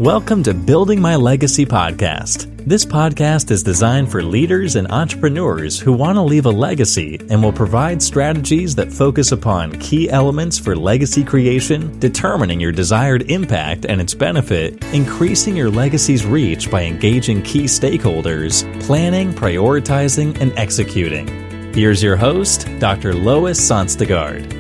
Welcome to Building My Legacy podcast. This podcast is designed for leaders and entrepreneurs who want to leave a legacy and will provide strategies that focus upon key elements for legacy creation, determining your desired impact and its benefit, increasing your legacy's reach by engaging key stakeholders, planning, prioritizing, and executing. Here's your host, Dr. Lois Sonstegard.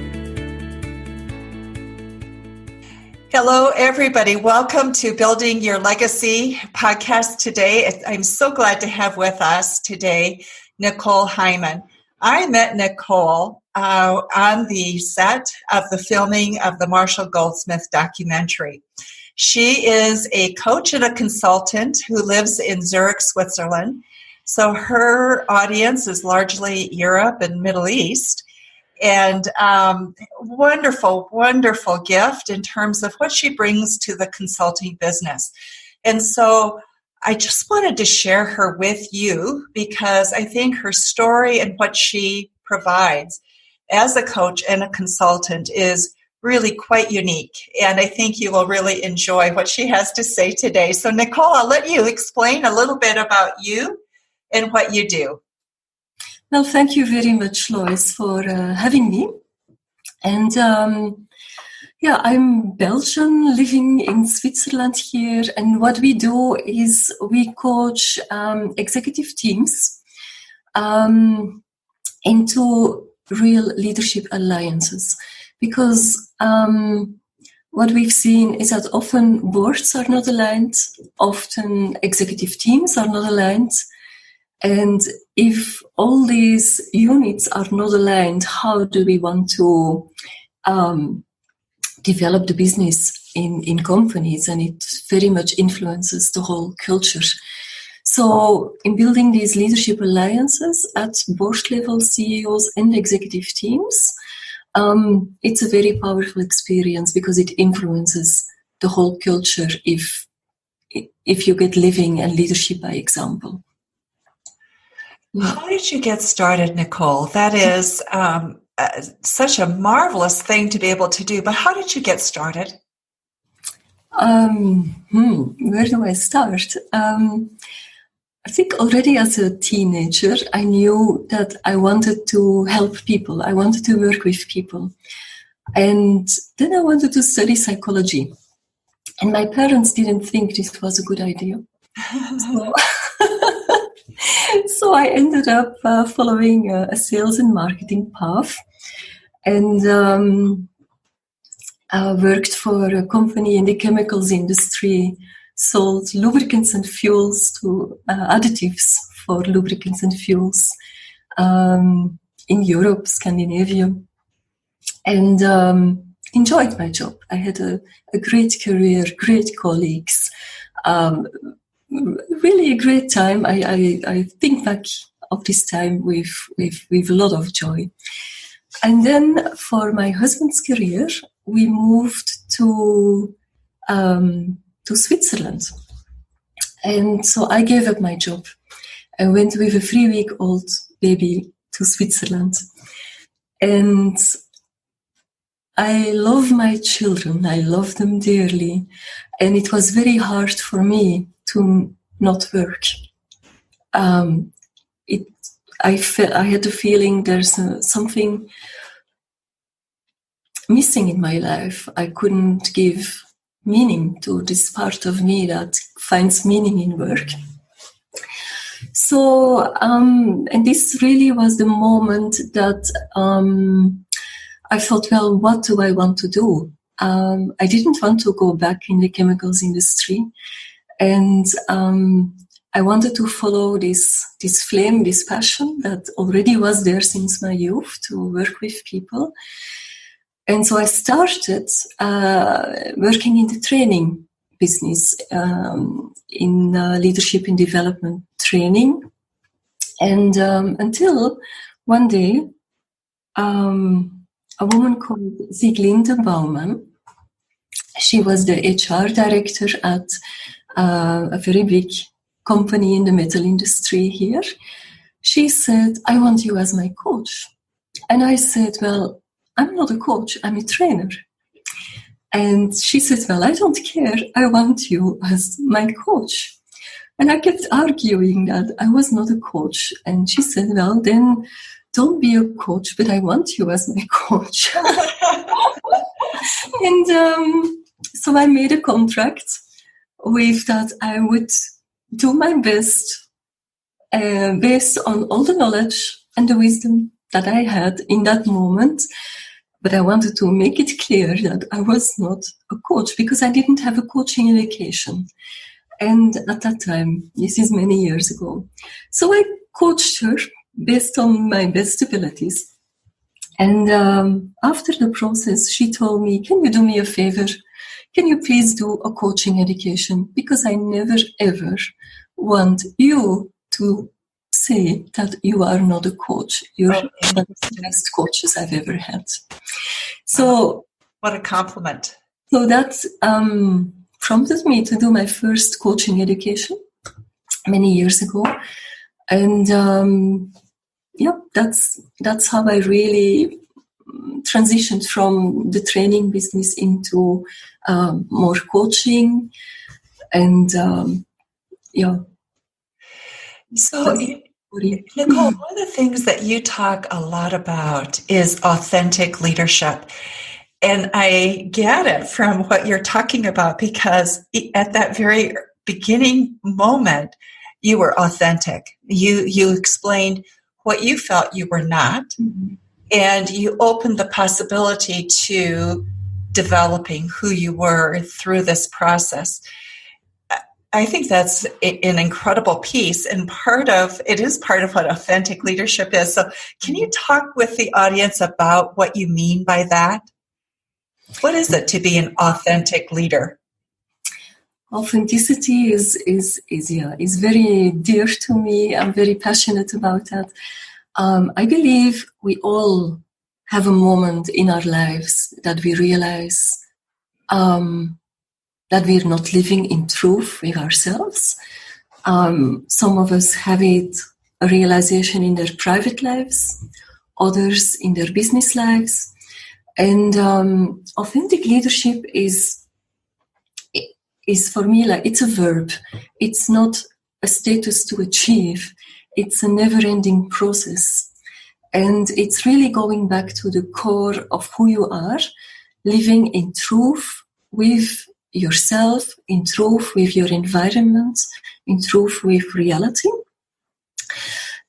Hello, everybody. Welcome to Building Your Legacy podcast today. I'm so glad to have with us today Nicole Heimann. I met Nicole on the set of the filming of the Marshall Goldsmith documentary. She is a coach and a consultant who lives in Zurich, Switzerland. So her audience is largely Europe and Middle East. And wonderful, wonderful gift in terms of what she brings to the consulting business. And so I just wanted to share her with you because I think her story and what she provides as a coach and a consultant is really quite unique. And I think you will really enjoy what she has to say today. So Nicole, I'll let you explain a little bit about you and what you do. Well, thank you very much, Lois, for having me. And I'm Belgian, living in Switzerland here. And what we do is we coach executive teams into real leadership alliances. Because what we've seen is that often boards are not aligned, often executive teams are not aligned. And if all these units are not aligned, how do we want to develop the business in companies? And it very much influences the whole culture. So in building these leadership alliances at board level, CEOs and executive teams, it's a very powerful experience because it influences the whole culture if you get living and leadership by example. How did you get started, Nicole? That is such a marvelous thing to be able to do. But how did you get started? Where do I start? I think already as a teenager, I knew that I wanted to help people. I wanted to work with people. And then I wanted to study psychology. And my parents didn't think this was a good idea. So I ended up following a sales and marketing path and worked for a company in the chemicals industry, sold lubricants and fuels to additives for lubricants and fuels in Europe, Scandinavia, and enjoyed my job. I had a great career, great colleagues, really a great time. I think back of this time with a lot of joy. And then for my husband's career, we moved to Switzerland. And so I gave up my job. I went with a 3-week-old baby to Switzerland. And I love my children. I love them dearly. And it was very hard for me to not work. I had the feeling there's something missing in my life. I couldn't give meaning to this part of me that finds meaning in work. So, and this really was the moment that I thought, well, what do I want to do? I didn't want to go back in the chemicals industry. And I wanted to follow this flame, this passion that already was there since my youth to work with people. And so I started working in the training business, in leadership and development training. And until one day, a woman called Sieglinde Baumann, she was the HR director at a very big company in the metal industry here. She said, I want you as my coach. And I said, well, I'm not a coach, I'm a trainer. And she said, well, I don't care. I want you as my coach. And I kept arguing that I was not a coach. And she said, well, then don't be a coach, but I want you as my coach. And so I made a contract with that I would do my best based on all the knowledge and the wisdom that I had in that moment. But I wanted to make it clear that I was not a coach because I didn't have a coaching education. And at that time, this is many years ago. So I coached her based on my best abilities. And after the process, she told me, can you do me a favor? Can you please do a coaching education? Because I never, ever want you to say that you are not a coach. You're one of the best coaches I've ever had. So, what a compliment. So that prompted me to do my first coaching education many years ago. And that's how I really transitioned from the training business into more coaching. And So, Nicole, one of the things that you talk a lot about is authentic leadership. And I get it from what you're talking about because at that very beginning moment, you were authentic. You explained what you felt you were not, and you opened the possibility to developing who you were through this process. I think that's an incredible piece, and it is part of what authentic leadership is. So can you talk with the audience about what you mean by that? What is it to be an authentic leader? Authenticity is very dear to me. I'm very passionate about that. I believe we all have a moment in our lives that we realize that we're not living in truth with ourselves. Some of us have a realization in their private lives, others in their business lives. And authentic leadership is for me like it's a verb. It's not a status to achieve. It's a never-ending process. And it's really going back to the core of who you are, living in truth with yourself, in truth with your environment, in truth with reality.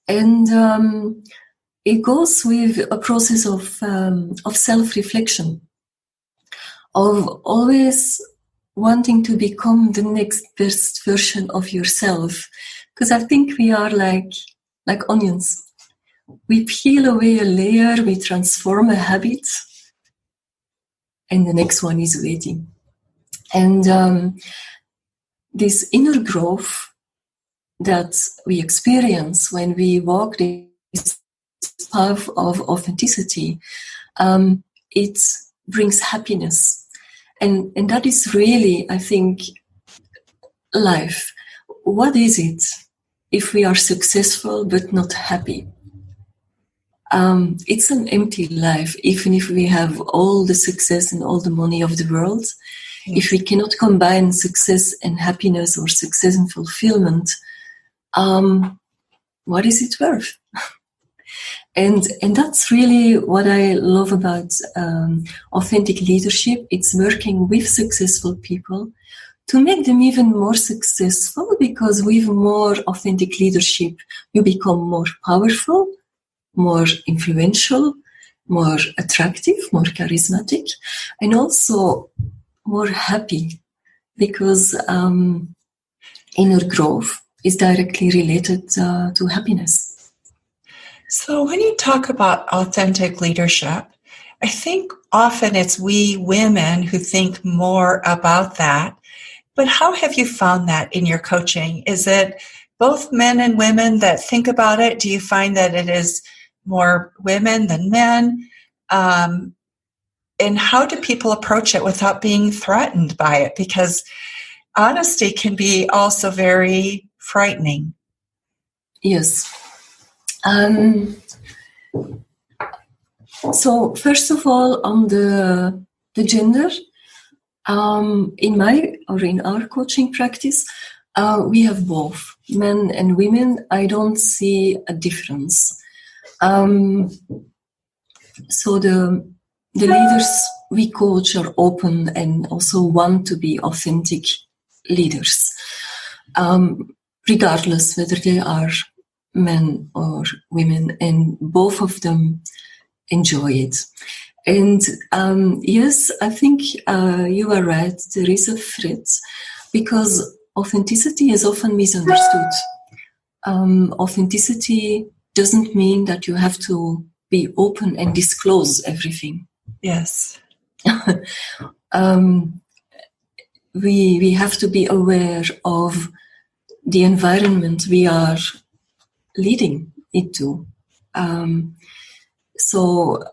And it goes with a process of self-reflection, of always wanting to become the next best version of yourself. Because I think we are like onions. We peel away a layer, we transform a habit, and the next one is waiting. And this inner growth that we experience when we walk this path of authenticity, it brings happiness. And that is really, I think, life. What is it if we are successful but not happy? It's an empty life, even if we have all the success and all the money of the world. Yes. If we cannot combine success and happiness or success and fulfillment, what is it worth? And that's really what I love about authentic leadership. It's working with successful people to make them even more successful, because with more authentic leadership, you become more powerful, more influential, more attractive, more charismatic, and also more happy, because inner growth is directly related to happiness. So when you talk about authentic leadership, I think often it's we women who think more about that. But how have you found that in your coaching? Is it both men and women that think about it? Do you find that it is more women than men? And how do people approach it without being threatened by it? Because honesty can be also very frightening. Yes. So first of all, on the gender, In our coaching practice, we have both men and women. I don't see a difference. So the leaders we coach are open and also want to be authentic leaders, regardless whether they are men or women, and both of them enjoy it. And yes, I think you are right. There is a threat because authenticity is often misunderstood. Authenticity doesn't mean that you have to be open and disclose everything. Yes. We have to be aware of the environment we are leading into. So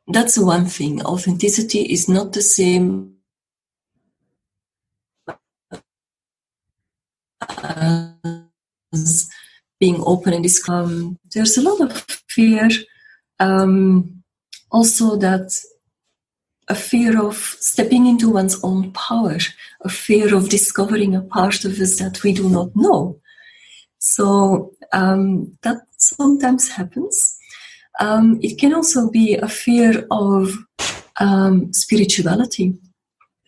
that's one thing. Authenticity is not the same as being open and disclosed. There's a lot of fear. Also that a fear of stepping into one's own power, a fear of discovering a part of us that we do not know. So that sometimes happens. It can also be a fear of spirituality,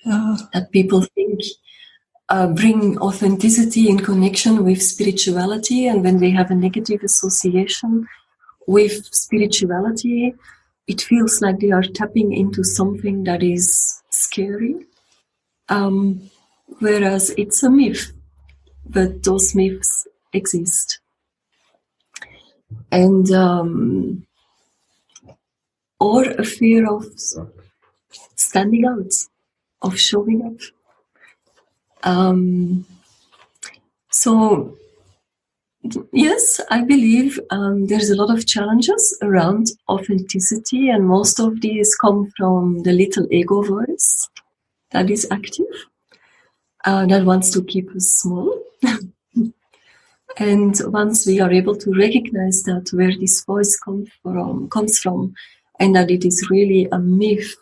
that people think bring authenticity in connection with spirituality, and when they have a negative association with spirituality, it feels like they are tapping into something that is scary, whereas it's a myth, but those myths exist. And or a fear of standing out, of showing up. So yes, I believe there's a lot of challenges around authenticity, and most of these come from the little ego voice that is active, that wants to keep us small. And once we are able to recognize that, where this voice comes from, and that it is really a myth,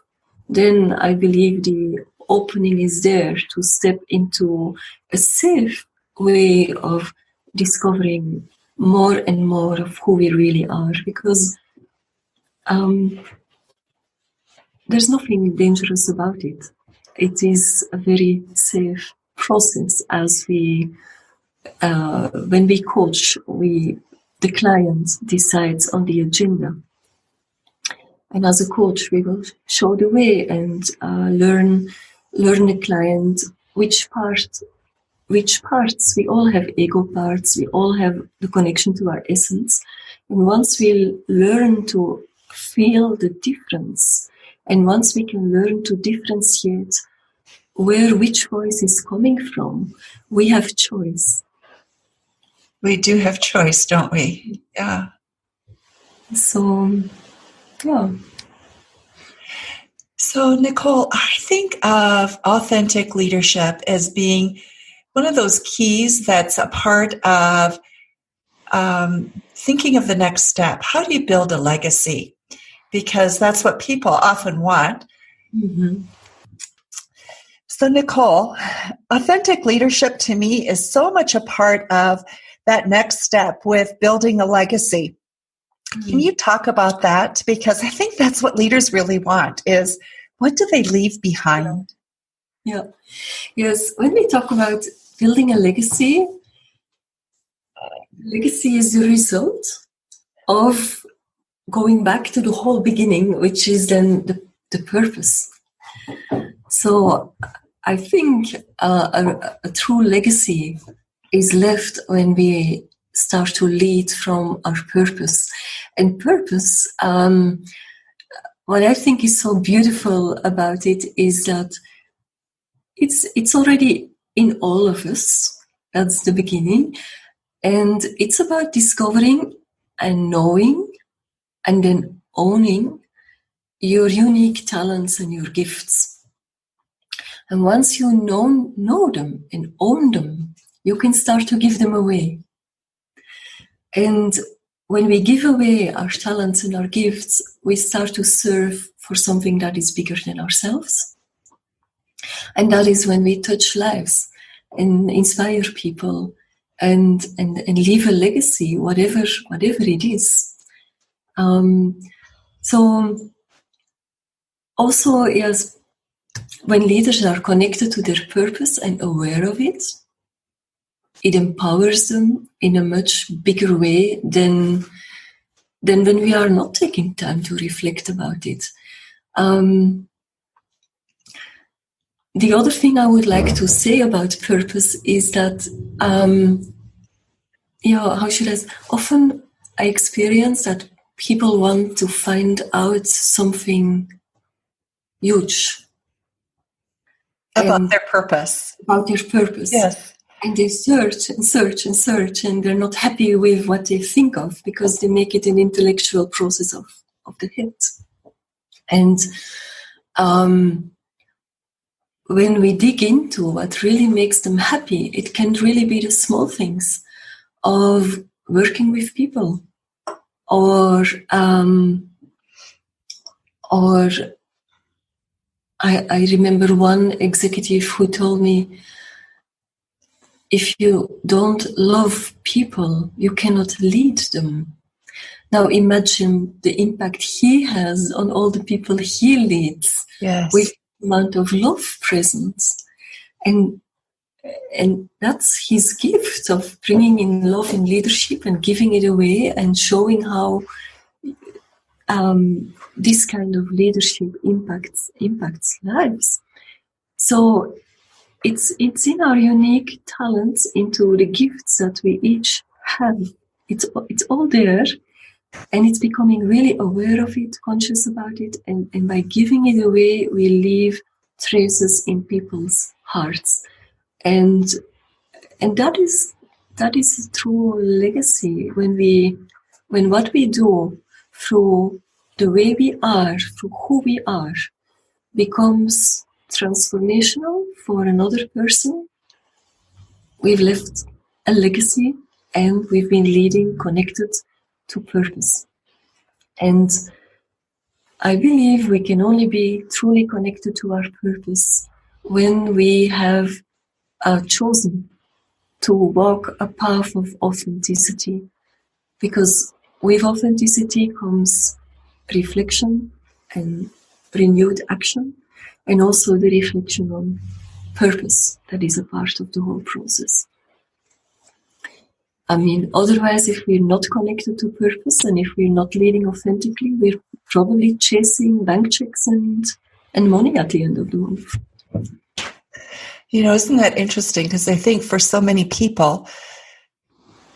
then I believe the opening is there to step into a safe way of discovering more and more of who we really are, because there's nothing dangerous about it. It is a very safe process. As when we coach, the client decides on the agenda, and as a coach, we will show the way and learn the client which parts. We all have ego parts. We all have the connection to our essence, and once we learn to feel the difference, and once we can learn to differentiate which voice is coming from, we have choice. We do have choice, don't we? Yeah. So, yeah. So, Nicole, I think of authentic leadership as being one of those keys that's a part of thinking of the next step. How do you build a legacy? Because that's what people often want. Mm-hmm. So, Nicole, authentic leadership to me is so much a part of that next step with building a legacy. Mm-hmm. Can you talk about that? Because I think that's what leaders really want, is what do they leave behind? Yeah. Yes. When we talk about building a legacy is the result of going back to the whole beginning, which is then the purpose. So I think a true legacy is left when we start to lead from our purpose. And purpose, what I think is so beautiful about it is that it's already in all of us. That's the beginning. And it's about discovering and knowing and then owning your unique talents and your gifts. And once you know them and own them, you can start to give them away. And when we give away our talents and our gifts, we start to serve for something that is bigger than ourselves. And that is when we touch lives and inspire people and leave a legacy, whatever it is. So also, yes, when leaders are connected to their purpose and aware of it, it empowers them in a much bigger way than when we are not taking time to reflect about it. The other thing I would like to say about purpose is that, how should I say? Often I experience that people want to find out something huge about their purpose. About their purpose. Yes. And they search and search and search, and they're not happy with what they think of because they make it an intellectual process of the head. And when we dig into what really makes them happy, it can really be the small things of working with people, or I remember one executive who told me, if you don't love people, you cannot lead them. Now imagine the impact he has on all the people he leads. Yes. With the amount of love present. And that's his gift of bringing in love in leadership and giving it away and showing how this kind of leadership impacts lives. So it's in our unique talents, into the gifts that we each have. It's all there, and it's becoming really aware of it, conscious about it, and by giving it away, we leave traces in people's hearts, and that is a true legacy. When what we do through the way we are, through who we are, becomes transformational for another person, we've left a legacy, and we've been leading connected to purpose. And I believe we can only be truly connected to our purpose when we have chosen to walk a path of authenticity, because with authenticity comes reflection and renewed action, and also the reflection on purpose that is a part of the whole process. I mean, otherwise, if we're not connected to purpose and if we're not leading authentically, we're probably chasing bank checks and money at the end of the month. You know, isn't that interesting? Because I think for so many people,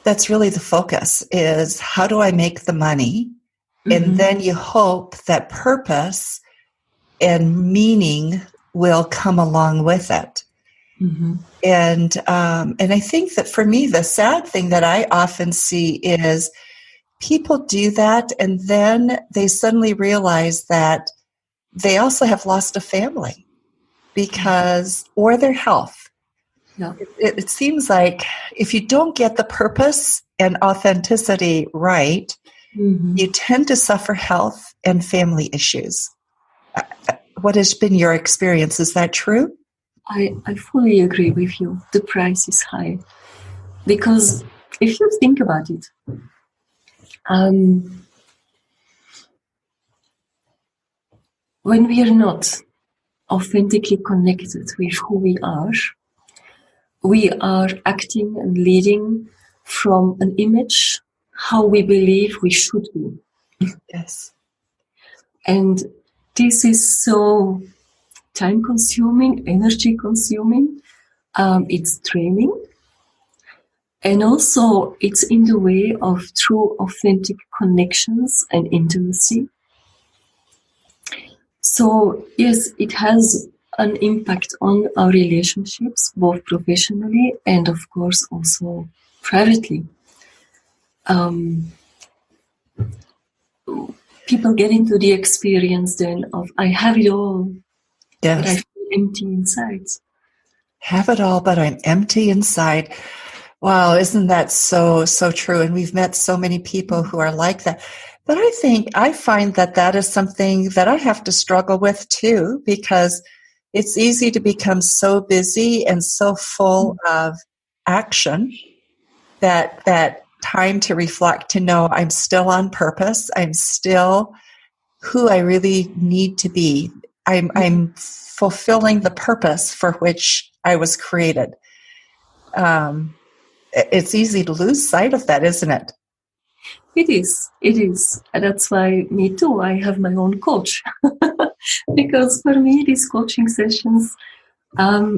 that's really the focus, is how do I make the money? Mm-hmm. And then you hope that purpose and meaning will come along with it. Mm-hmm. And I think that for me, the sad thing that I often see is people do that, and then they suddenly realize that they also have lost a family or their health. Yeah. It seems like if you don't get the purpose and authenticity right, mm-hmm. you tend to suffer health and family issues. What has been your experience? Is that true? I fully agree with you. The price is high. Because if you think about it, when we are not authentically connected with who we are acting and leading from an image, how we believe we should be. Yes. And this is so time-consuming, energy-consuming. It's training. And also, it's in the way of true, authentic connections and intimacy. So, yes, it has an impact on our relationships, both professionally and, of course, also privately. People get into the experience then of, I have it all, yes. but I feel empty inside. Have it all, but I'm empty inside. Wow, isn't that so true? And we've met so many people who are like that. But I find that is something that I have to struggle with too, because it's easy to become so busy and so full of action that time to reflect, to know I'm still on purpose. I'm still who I really need to be. I'm fulfilling the purpose for which I was created. It's easy to lose sight of that, isn't it? It is. And that's why me too, I have my own coach. Because for me, these coaching sessions are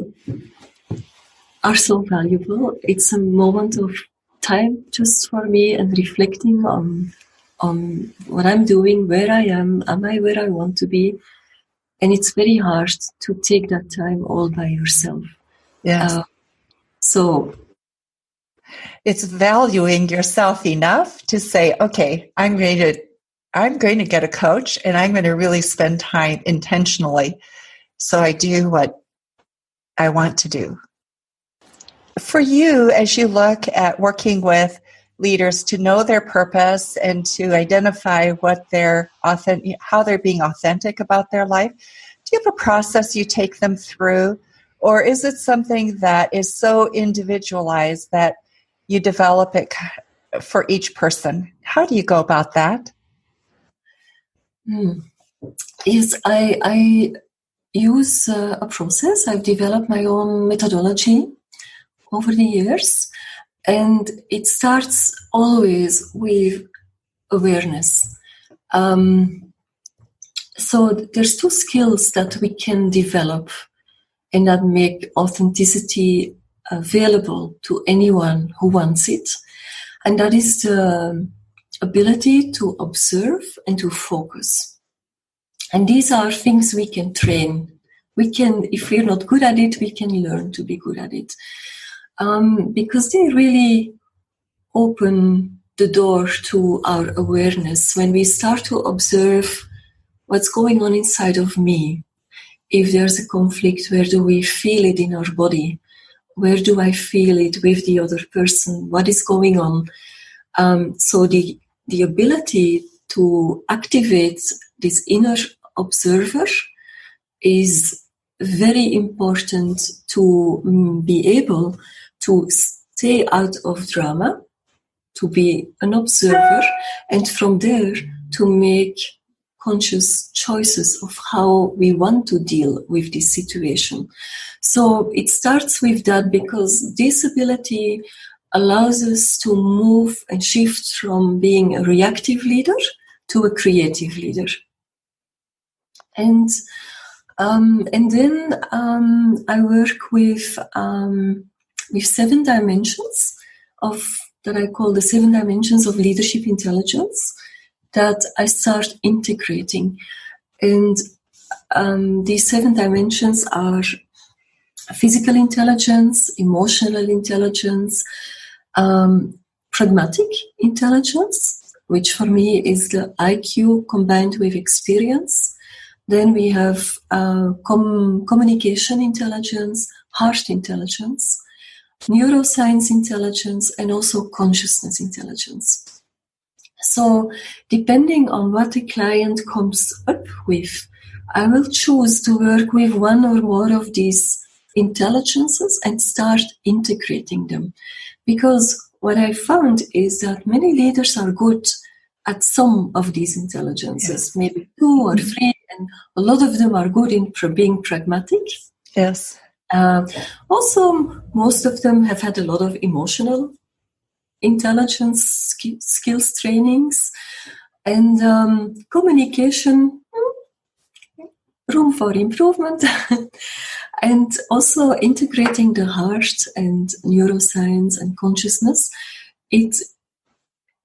so valuable. It's a moment of time just for me and reflecting on what I'm doing, where I am I where I want to be? And it's very hard to take that time all by yourself. Yes. So it's valuing yourself enough to say, okay, I'm going to get a coach, and I'm going to really spend time intentionally so I do what I want to do. For you, as you look at working with leaders to know their purpose and to identify how they're being authentic about their life, do you have a process you take them through? Or is it something that is so individualized that you develop it for each person? How do you go about that? Yes, I use a process. I've developed my own methodology over the years, and it starts always with awareness. So there's two skills that we can develop and that make authenticity available to anyone who wants it. And that is the ability to observe and to focus. And these are things we can train. If we're not good at it, we can learn to be good at it. Because they really open the door to our awareness. When we start to observe what's going on inside of me, if there's a conflict, where do we feel it in our body? Where do I feel it with the other person? What is going on? So the ability to activate this inner observer is very important to be able to stay out of drama, to be an observer, and from there to make conscious choices of how we want to deal with this situation. So it starts with that, because this ability allows us to move and shift from being a reactive leader to a creative leader. And then I work with 7 dimensions that I call the 7 dimensions of leadership intelligence, that I start integrating. And these 7 dimensions are physical intelligence, emotional intelligence, pragmatic intelligence, which for me is the IQ combined with experience. Then we have communication intelligence, heart intelligence, neuroscience intelligence, and also consciousness intelligence. So depending on what the client comes up with, I will choose to work with one or more of these intelligences and start integrating them. Because what I found is that many leaders are good at some of these intelligences, maybe 2 or 3, and a lot of them are good in being pragmatic. Yes. Also, most of them have had a lot of emotional intelligence skills trainings, and communication, room for improvement. And also integrating the heart and neuroscience and consciousness.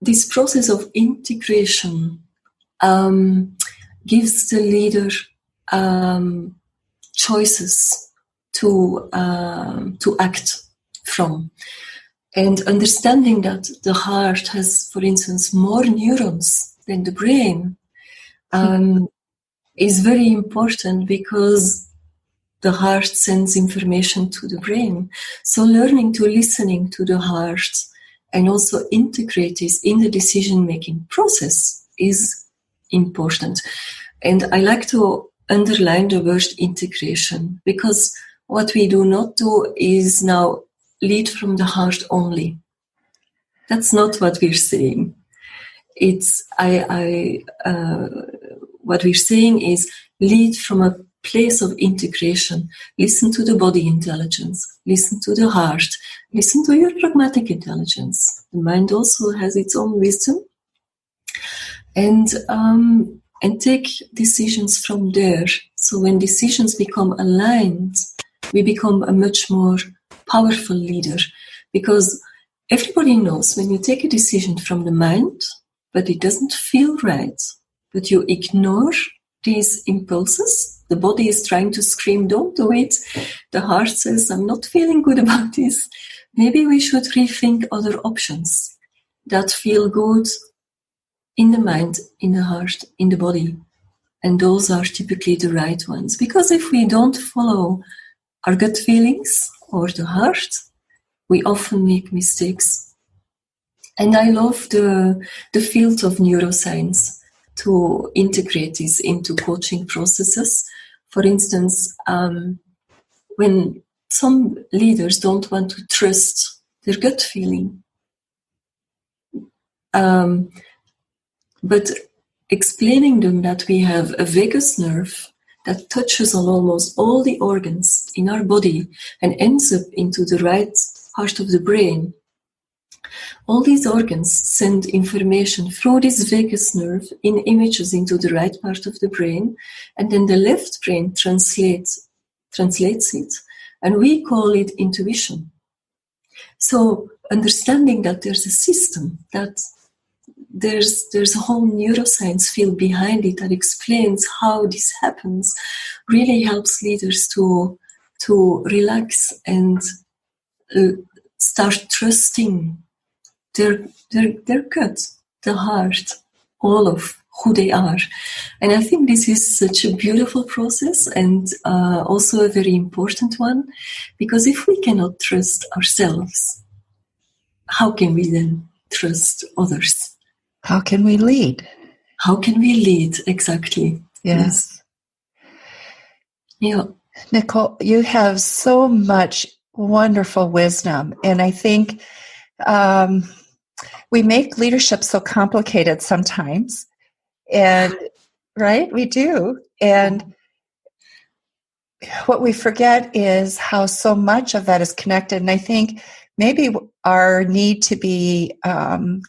This process of integration gives the leader choices to act from. And understanding that the heart has, for instance, more neurons than the brain is very important, because the heart sends information to the brain. So learning to listening to the heart and also integrate this in the decision-making process is important. And I like to underline the word integration, because what we do not do is now lead from the heart only. That's not what we're saying. What we're saying is lead from a place of integration. Listen to the body intelligence. Listen to the heart. Listen to your pragmatic intelligence. The mind also has its own wisdom. And take decisions from there. So when decisions become aligned, we become a much more powerful leader. Because everybody knows when you take a decision from the mind, but it doesn't feel right, but you ignore these impulses. The body is trying to scream, don't do it. The heart says, I'm not feeling good about this. Maybe we should rethink other options that feel good in the mind, in the heart, in the body. And those are typically the right ones. Because if we don't follow our gut feelings or the heart, we often make mistakes. And I love the field of neuroscience to integrate this into coaching processes. For instance, when some leaders don't want to trust their gut feeling, but explaining them that we have a vagus nerve that touches on almost all the organs in our body and ends up into the right part of the brain. All these organs send information through this vagus nerve in images into the right part of the brain, and then the left brain translates it, and we call it intuition. So understanding that there's a system, that there's a whole neuroscience field behind it that explains how this happens, really helps leaders to relax and start trusting their gut, the heart, all of who they are. And I think this is such a beautiful process, and also a very important one, because if we cannot trust ourselves, how can we then trust others? How can we lead? How can we lead? Exactly. Yes. Yeah. Nicole, you have so much wonderful wisdom, and I think we make leadership so complicated sometimes, and right, we do. And what we forget is how so much of that is connected. And I think maybe our need to be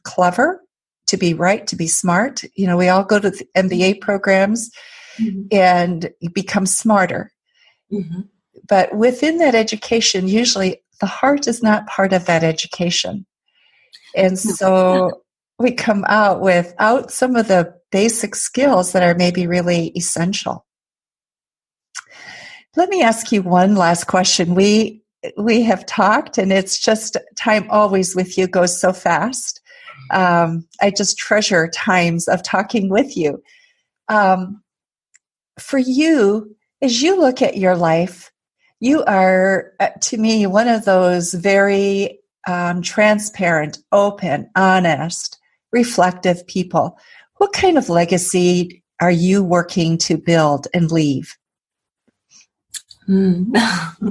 clever, to be right, to be smart. You know, we all go to the MBA programs and become smarter. Mm-hmm. But within that education, usually the heart is not part of that education. And so we come out without some of the basic skills that are maybe really essential. Let me ask you one last question. We have talked, and it's just time always with you goes so fast. I just treasure times of talking with you. For you, as you look at your life, you are, to me, one of those very transparent, open, honest, reflective people. What kind of legacy are you working to build and leave? I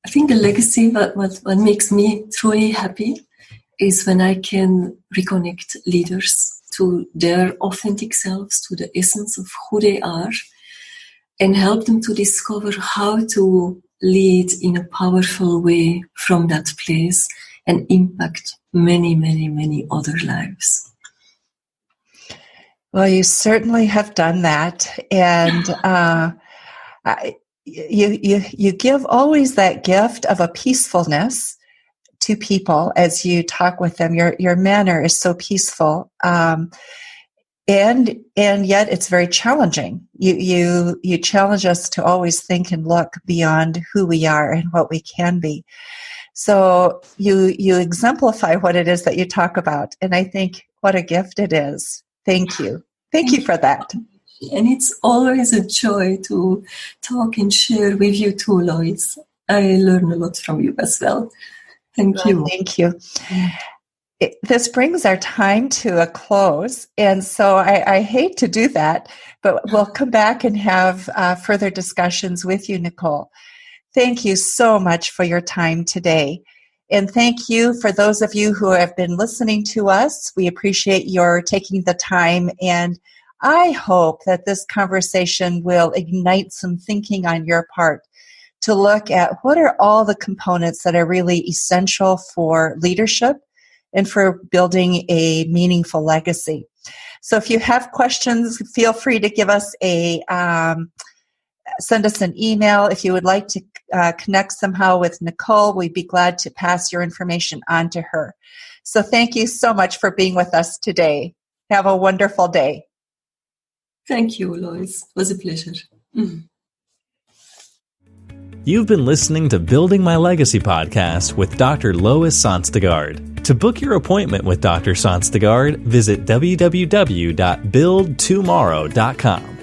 think the legacy, what makes me truly happy is when I can reconnect leaders to their authentic selves, to the essence of who they are, and help them to discover how to lead in a powerful way from that place and impact many, many, many other lives. Well, you certainly have done that, and you give always that gift of a peacefulness to people as you talk with them. Your manner is so peaceful, and yet it's very challenging. You challenge us to always think and look beyond who we are and what we can be. So you exemplify what it is that you talk about, and I think what a gift it is. Thank you. Thank you for that. And it's always a joy to talk and share with you too, Lois. I learn a lot from you as well. Thank you. Thank you. this brings our time to a close. And so I hate to do that, but we'll come back and have further discussions with you, Nicole. Thank you so much for your time today. And thank you for those of you who have been listening to us. We appreciate your taking the time, and I hope that this conversation will ignite some thinking on your part to look at what are all the components that are really essential for leadership and for building a meaningful legacy. So if you have questions, feel free to give us send us an email. If you would like to connect somehow with Nicole, we'd be glad to pass your information on to her. So thank you so much for being with us today. Have a wonderful day. Thank you, Lois. It was a pleasure. You've been listening to Building My Legacy podcast with Dr. Lois Sonstegard. To book your appointment with Dr. Sonstegard, visit www.buildtomorrow.com.